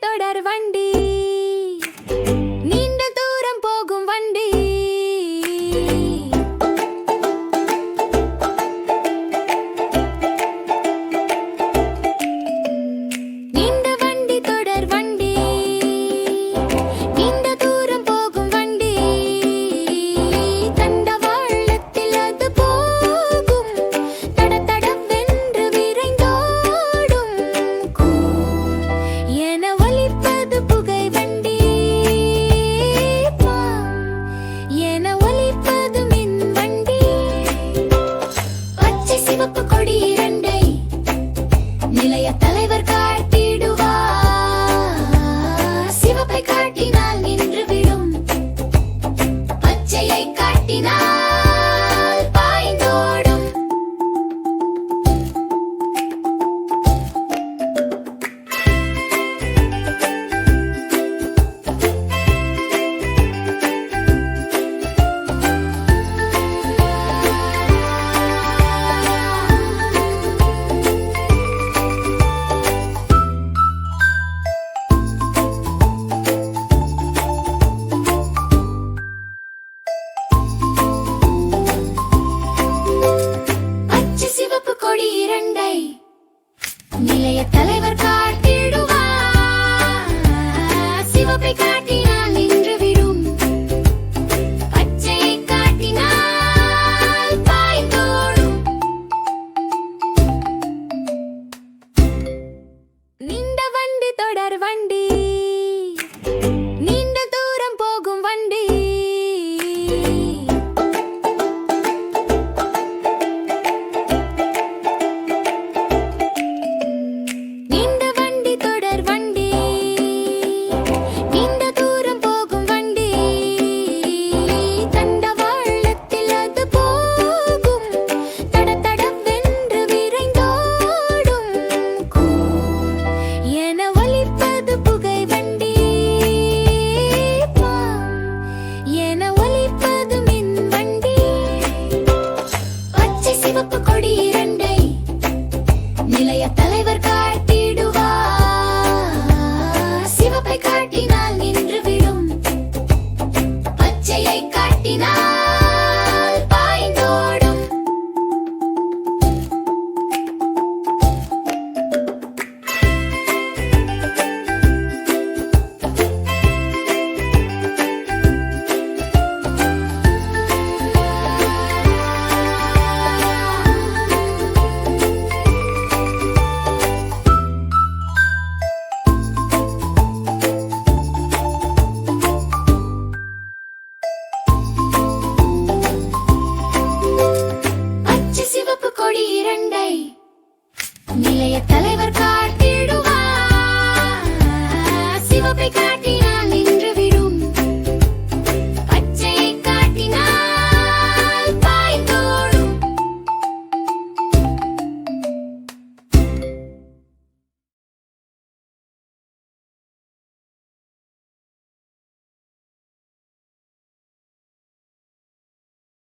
தொடர் வண்டி, நீண்ட தூரம் போகும் வண்டி. நீண்ட வண்டி தொடர் வண்டி, நீண்ட தூரம் போகும் வண்டி. தண்டவாளத்தில் அது போகும், தட தடவென்று விரைந்தோடும். கூ என ஒலிப்பது புகை வண்டி, பா என ஒலிப்பது மின் வண்டி. பச்சை சிவப்பு கொடி இரண்டை நிலைய தலைவர் காட்டிடுவார். சிவப்பை காட்டினால் நின்று விடும், பச்சையை காட்டினால் பாய்ந்தோடும். பச்சை சிவப்பு கொடி இரண்டை நிலைய தலைவர்